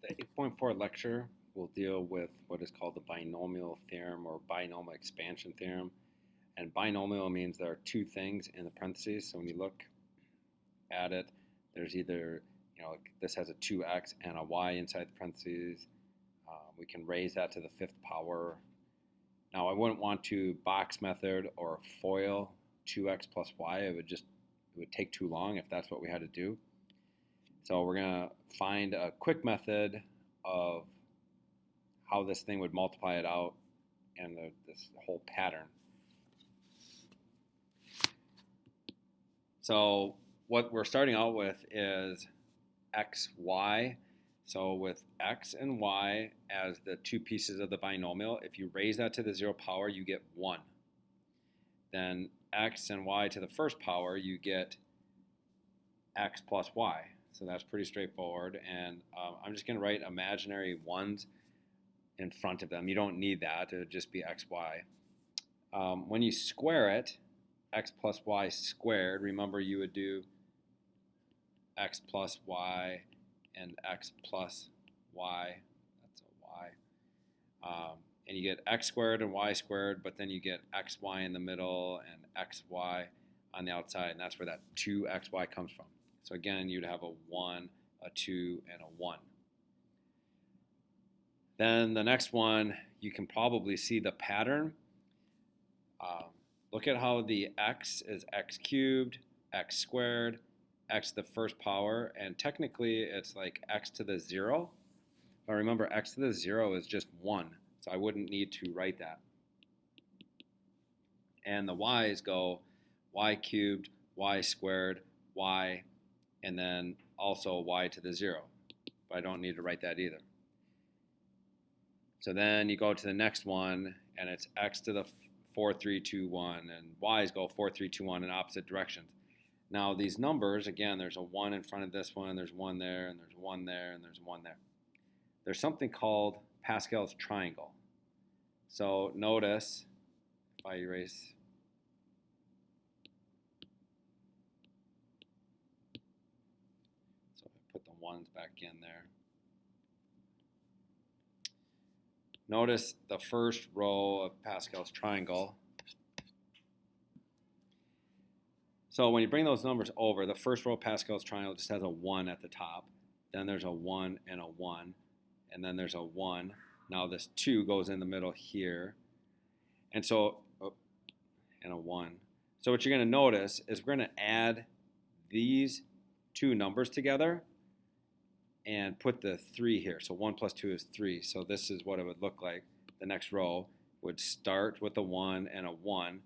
The 8.4 lecture will deal with what is called the binomial theorem or binomial expansion theorem. And binomial means there are two things in the parentheses. So when you look at it, there's either, this has a 2x and a y inside the parentheses. We can raise that to the fifth power. Now, I wouldn't want to box method or FOIL 2x plus y. It would take too long if that's what we had to do. So we're going to find a quick method of how this thing would multiply it out and this whole pattern. So what we're starting out with is x, y. So with x and y as the two pieces of the binomial, if you raise that to the 0 power, you get 1. Then x and y to the first power, you get x plus y. So that's pretty straightforward. And I'm just going to write imaginary ones in front of them. You don't need that. It would just be x, y. When you square it, x plus y squared, remember you would do x plus y and x plus y. That's a y. And you get x squared and y squared, but then you get xy in the middle and xy on the outside, and that's where that 2xy comes from. So again, you'd have a 1, a 2, and a 1. Then the next one, you can probably see the pattern. Look at how the x is x cubed, x squared, x to the first power, and technically it's like x to the 0. But remember, x to the 0 is just 1, so I wouldn't need to write that. And the y's go y cubed, y squared, y, and then also y to the 0. But I don't need to write that either. So then you go to the next one, and it's x to the 4, 3, 2, 1, and y's go 4, 3, 2, 1 in opposite directions. Now these numbers, again, there's a 1 in front of this one, there's 1 there, and there's 1 there, and there's 1 there. There's something called Pascal's triangle. So notice, if I erase, so if I put the 1s back in there. Notice the first row of Pascal's triangle. So when you bring those numbers over, the first row of Pascal's triangle just has a 1 at the top. Then there's a 1 and a 1. And then there's a 1. Now this 2 goes in the middle here. And so, and a 1. So what you're going to notice is we're going to add these two numbers together and put the 3 here. So 1 plus 2 is 3. So this is what it would look like. The next row would start with a 1 and a 1.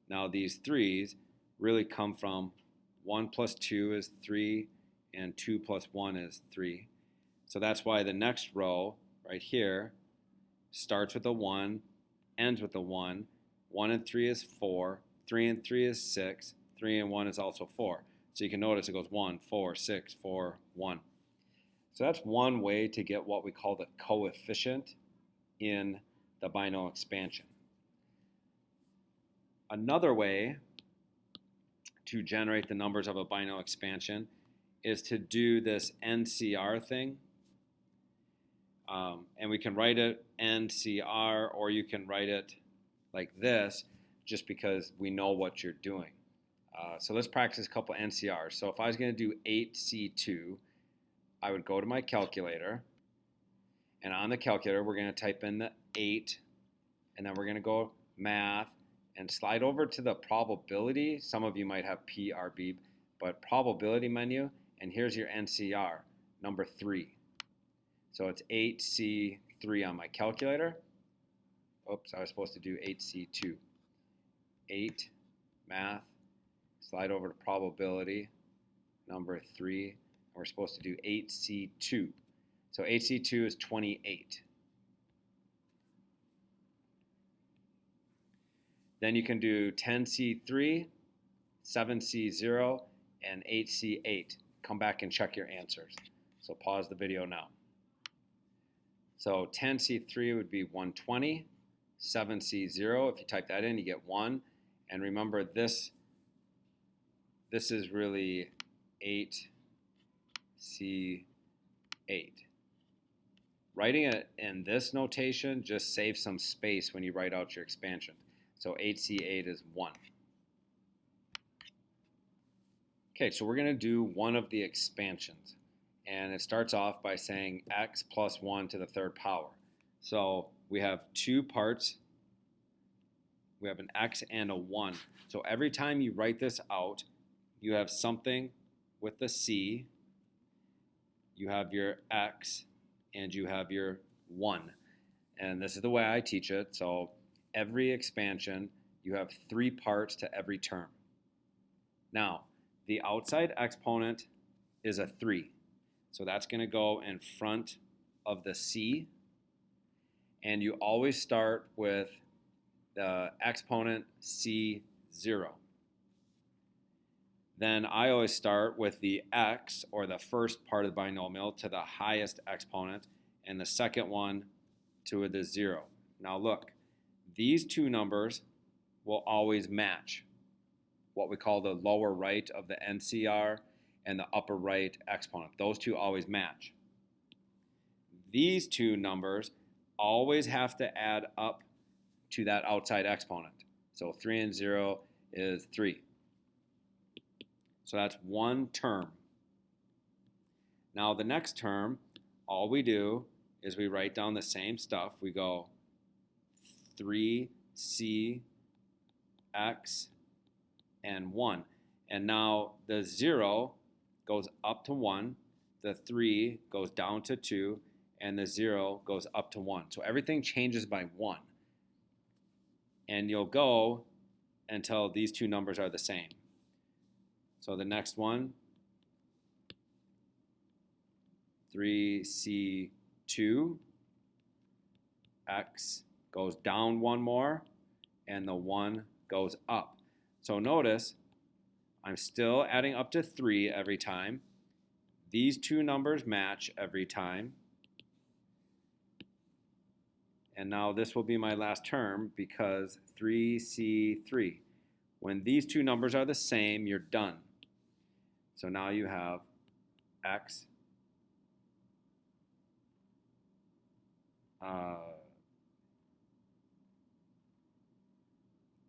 Now these 3's really come from 1 plus 2 is 3 and 2 plus 1 is 3. So that's why the next row right here starts with a 1, ends with a 1. 1 and 3 is 4. 3 and 3 is 6. 3 and 1 is also 4. So you can notice it goes 1, 4, 6, 4, 1. So that's one way to get what we call the coefficient in the binomial expansion. Another way to generate the numbers of a binomial expansion is to do this NCR thing. And we can write it NCR, or you can write it like this just because we know what you're doing. So let's practice a couple NCRs. So if I was going to do 8C2, I would go to my calculator, and on the calculator we're going to type in the 8, and then we're going to go math and slide over to the probability. Some of you might have PRB, but probability menu, and here's your NCR, number 3. So it's 8C3 on my calculator. Oops, I was supposed to do 8C2. 8, math, slide over to probability, number 3. We're supposed to do 8C2. So 8C2 is 28. Then you can do 10C3, 7C0, and 8C8. Come back and check your answers. So pause the video now. So 10C3 would be 120. 7C0, if you type that in, you get 1. And remember, this is really 8C8. writing it in this notation just saves some space when you write out your expansion. So HC8 is 1. Okay, so we're going to do one of the expansions. And it starts off by saying x plus 1 to the third power. So we have two parts. We have an x and a 1. So every time you write this out, you have something with the c, you have your x, and you have your 1. And this is the way I teach it. So every expansion, you have 3 parts to every term. Now, the outside exponent is a 3. So that's going to go in front of the c. And you always start with the exponent c0. Then I always start with the x, or the first part of the binomial, to the highest exponent, and the second one to the 0. Now look, these two numbers will always match, what we call the lower right of the NCR and the upper right exponent. Those two always match. These two numbers always have to add up to that outside exponent. So 3 and 0 is 3. So that's one term. Now the next term, all we do is we write down the same stuff. We go 3c, x, and 1. And now the 0 goes up to 1, the 3 goes down to 2, and the 0 goes up to 1. So everything changes by 1. And you'll go until these two numbers are the same. So the next one, 3c2, x goes down one more, and the 1 goes up. So notice, I'm still adding up to 3 every time. These two numbers match every time. And now this will be my last term because 3c3. When these two numbers are the same, you're done. So now you have x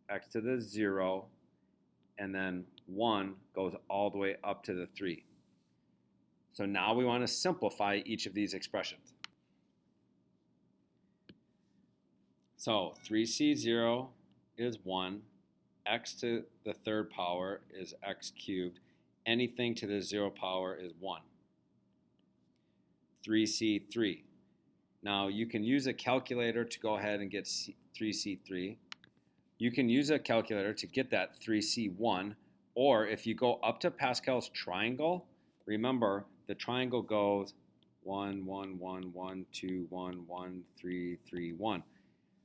x to the 0, and then 1 goes all the way up to the 3. So now we want to simplify each of these expressions. So 3c0 is 1, x to the third power is x cubed, anything to the 0 power is 1. 3c3. Now you can use a calculator to go ahead and get 3c3. You can use a calculator to get that 3c1, or if you go up to Pascal's triangle, remember the triangle goes 1, 1, 1, 1, 2, 1, 1, 3, 3, 1.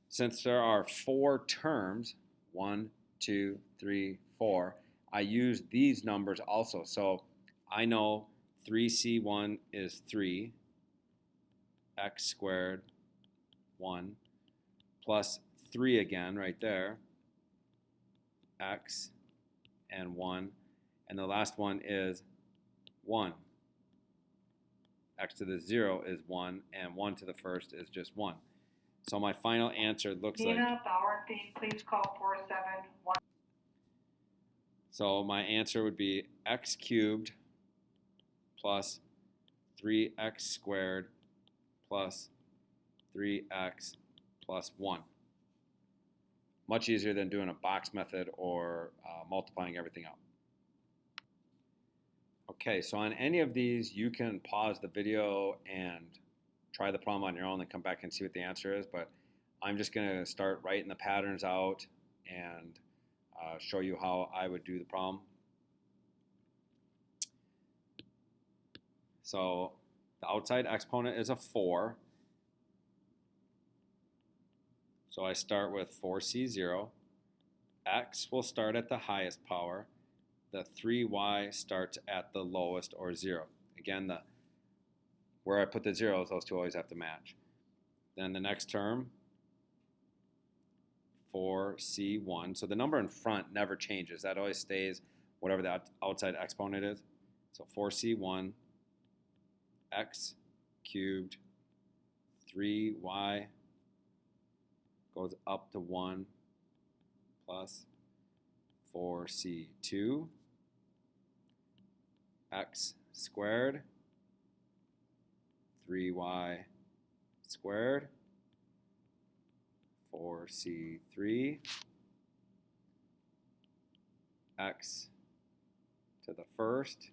Since there are 4 terms, 1, 2, 3, 4, I use these numbers also. So I know 3c1 is 3, x squared, 1, plus 3 again right there, x and 1, and the last one is 1. X to the 0 is 1, and 1 to the first is just 1. So my final answer looks like... Nina Bauerfein, please call 471. So my answer would be x cubed plus 3x squared plus 3x plus 1. Much easier than doing a box method or multiplying everything out. Okay, so on any of these, you can pause the video and try the problem on your own and come back and see what the answer is, but I'm just going to start writing the patterns out and show you how I would do the problem. So the outside exponent is a 4. So I start with 4c0. X will start at the highest power. The 3y starts at the lowest, or 0. Again, where I put the zeros, those two always have to match. Then the next term, 4c1. So the number in front never changes. That always stays whatever the outside exponent is. So 4c1, x cubed, 3y goes up to 1 plus 4c2 x squared 3y squared 4c3 x to the first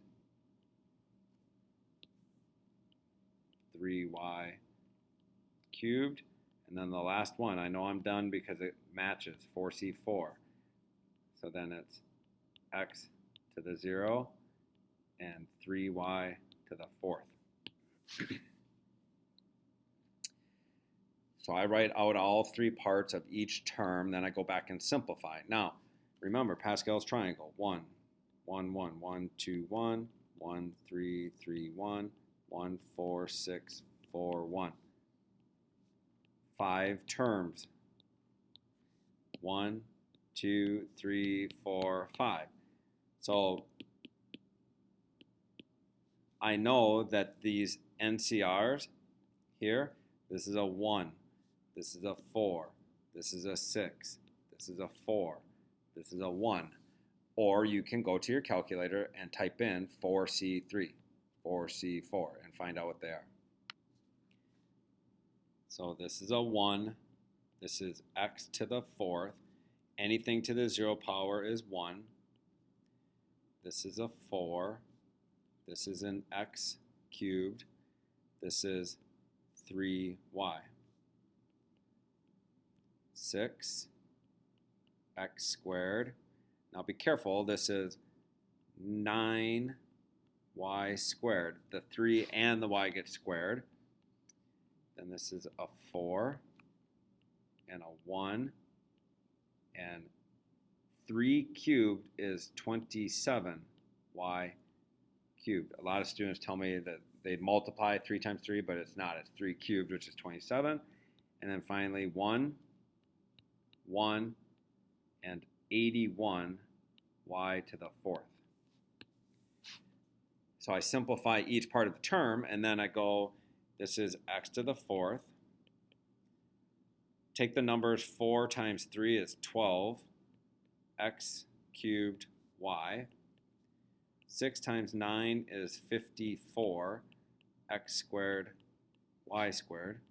3y cubed, and then the last one, I know I'm done because it matches 4c4, so then it's x to the 0 and 3y to the fourth. So I write out all three parts of each term, then I go back and simplify. Now, remember Pascal's triangle. 1, 1, 1, 1, 2, 1, 1, 3, 3, 1, 1, 4, 6, 4, 1. 5 terms. 1, 2, 3, 4, 5. So I know that these NCRs here, this is a 1, this is a 4, this is a 6, this is a 4, this is a 1. Or you can go to your calculator and type in 4C3, 4C4, and find out what they are. So this is a 1, this is x to the fourth. Anything to the 0 power is 1. This is a 4. This is an x cubed. This is 3y. 6 x squared. Now be careful, this is 9y squared. The 3 and the y get squared. Then this is a 4 and a 1. And 3 cubed is 27y cubed. A lot of students tell me that they multiply 3 times 3, but it's not. It's 3 cubed, which is 27. And then finally 1, 1, and 81y to the fourth. So I simplify each part of the term, and then I go, this is x to the fourth. Take the numbers 4 times 3 is 12, x cubed y. 6 times 9 is 54, x squared y squared.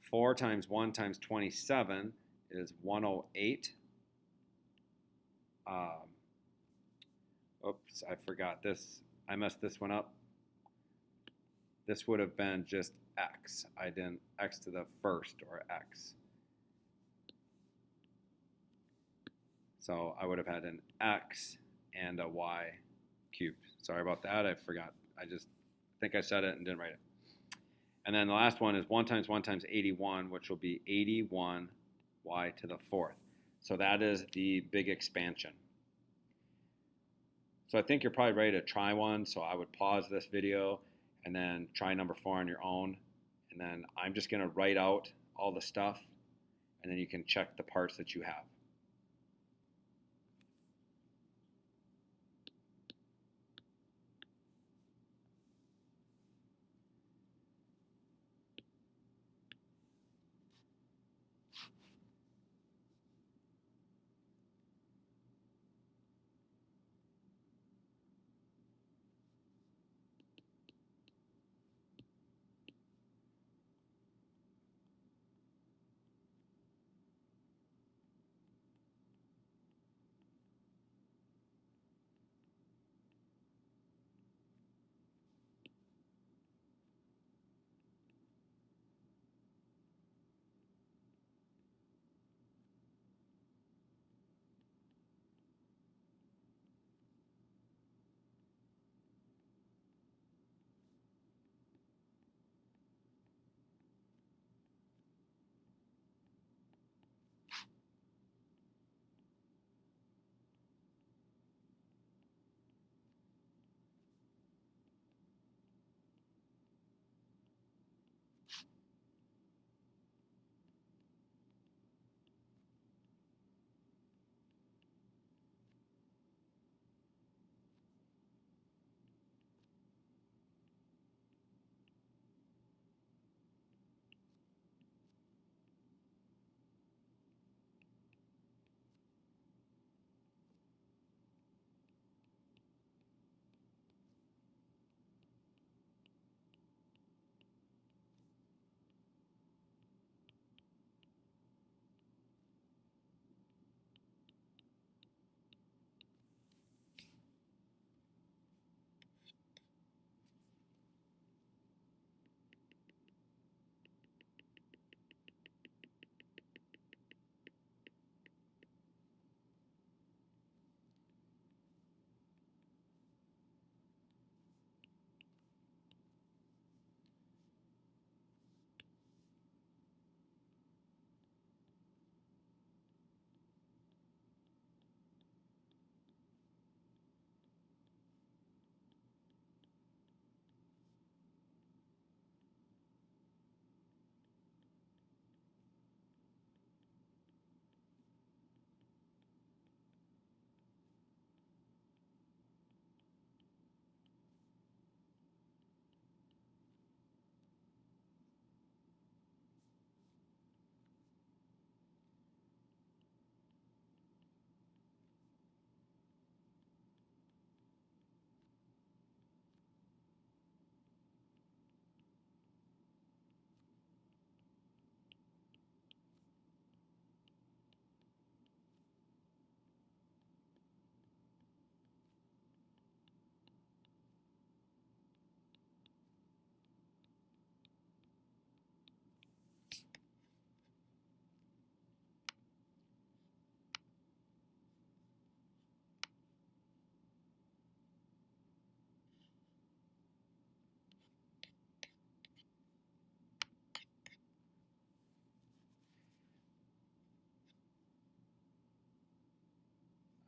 4 times 1 times 27 is 108. Oops, I forgot this. I messed this one up. This would have been just x. I didn't x to the first or x. So I would have had an x and a y cubed. Sorry about that. I forgot. I just think I said it and didn't write it. And then the last one is 1 times 81, which will be 81y to the fourth. So that is the big expansion. So I think you're probably ready to try one. So I would pause this video and then try number 4 on your own. And then I'm just going to write out all the stuff, and then you can check the parts that you have.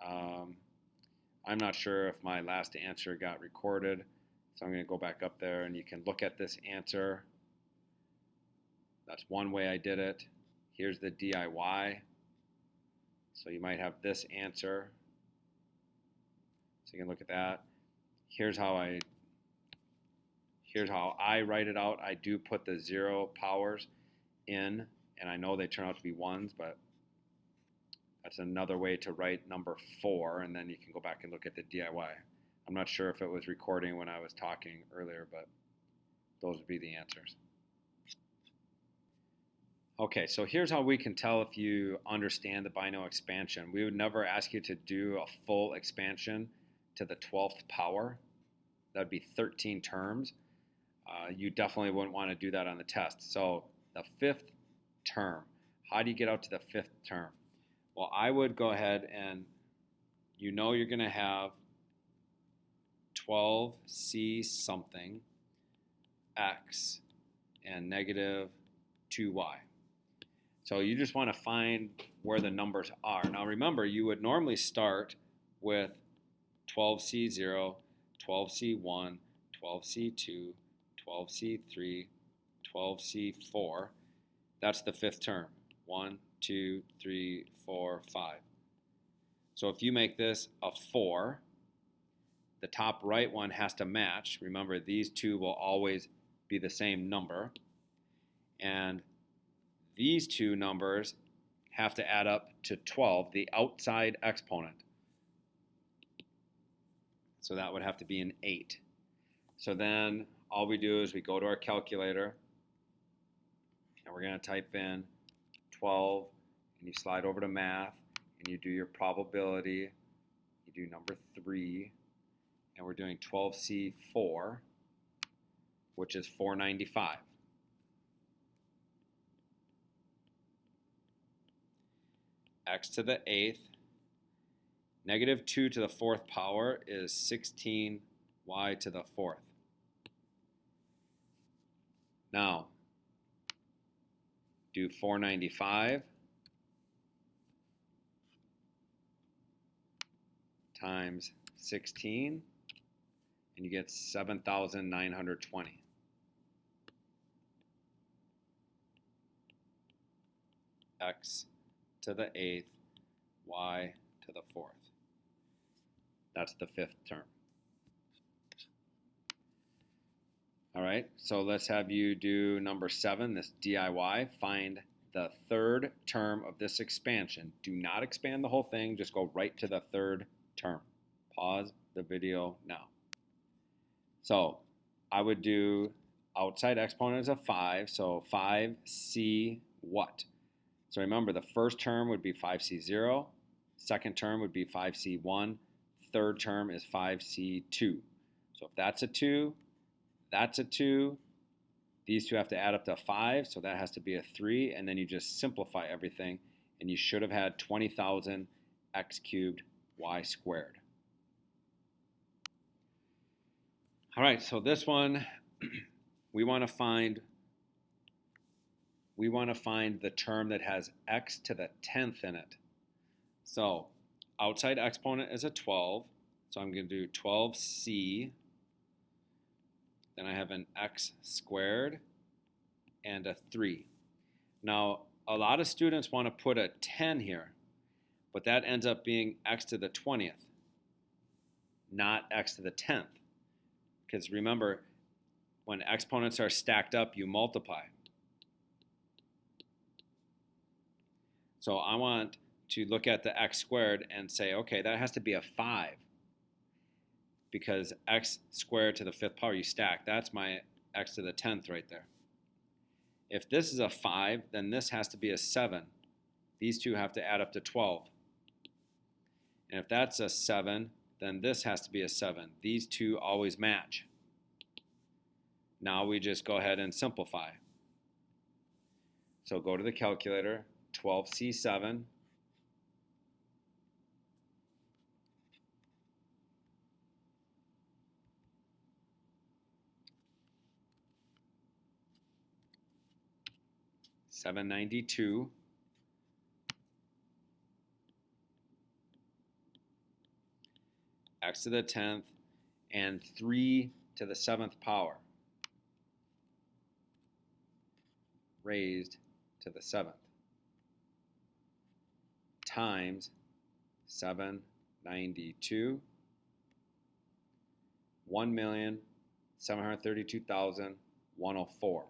I'm not sure if my last answer got recorded, so I'm going to go back up there and you can look at this answer. That's one way I did it. Here's the DIY. So you might have this answer. So you can look at that. Here's how I write it out. I do put the 0 powers in, and I know they turn out to be 1s, but that's another way to write number 4, and then you can go back and look at the DIY. I'm not sure if it was recording when I was talking earlier, but those would be the answers. Okay, so here's how we can tell if you understand the binomial expansion. We would never ask you to do a full expansion to the 12th power. That would be 13 terms. You definitely wouldn't want to do that on the test. So the 5th term, how do you get out to the 5th term? Well, I would go ahead and you're going to have 12c something x and negative 2y. So you just want to find where the numbers are. Now remember, you would normally start with 12c0, 12c1, 12c2, 12c3, 12c4. That's the 5th term. 1, 2, 3, 4, 5. So if you make this a 4, the top right one has to match. Remember, these two will always be the same number. And these two numbers have to add up to 12, the outside exponent. So that would have to be an 8. So then all we do is we go to our calculator and we're going to type in 12 and you slide over to math and you do your probability. You do number 3 and we're doing 12C4, which is 495. X to the 8th. Negative 2 to the 4th power is 16y to the 4th. Now, do 495 times 16, and you get 7,920. X to the 8th, y to the 4th. That's the 5th term. All right, so let's have you do number 7, this DIY. Find the 3rd term of this expansion. Do not expand the whole thing, just go right to the 3rd term. Pause the video now. So I would do outside exponent is a 5, so 5c what? So remember, the first term would be 5c0, second term would be 5c1, third term is 5c2. So if that's a 2, that's a 2, these two have to add up to 5, so that has to be a 3, and then you just simplify everything, and you should have had 20,000 x cubed y squared. All right, so this one, we want to find the term that has x to the 10th in it. So outside exponent is a 12, so I'm going to do 12c. Then I have an x squared and a 3. Now, a lot of students want to put a 10 here, but that ends up being x to the 20th, not x to the 10th. Because remember, when exponents are stacked up, you multiply. So I want to look at the x squared and say, okay, that has to be a 5. Because x squared to the 5th power, you stack. That's my x to the 10th right there. If this is a 5, then this has to be a 7. These two have to add up to 12. And if that's a 7, then this has to be a 7. These two always match. Now we just go ahead and simplify. So go to the calculator, 12c7. $792 x to the 10th and 3 to the 7th power raised to the 7th times 792 1,732,104.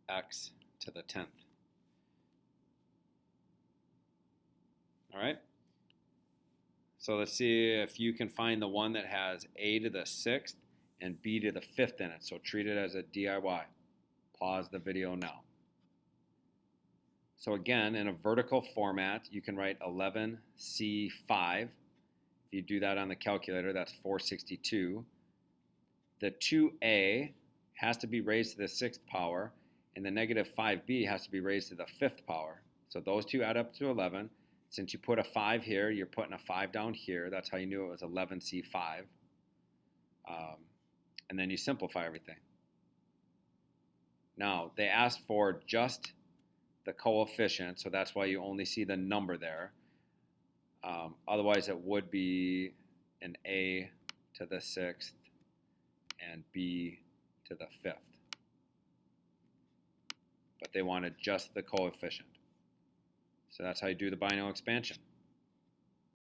X to the 10th. All right. So let's see if you can find the one that has a to the 6th and b to the 5th in it. So treat it as a DIY. Pause the video now. So again, in a vertical format, you can write 11C5. If you do that on the calculator, that's 462. The 2a has to be raised to the 6th power, and the negative 5b has to be raised to the 5th power. So those two add up to 11. Since you put a 5 here, you're putting a 5 down here. That's how you knew it was 11C5. And then you simplify everything. Now, they asked for just the coefficient, so that's why you only see the number there. Otherwise, it would be an a to the 6th and b to the 5th. But they wanted just the coefficient. So that's how you do the binomial expansion.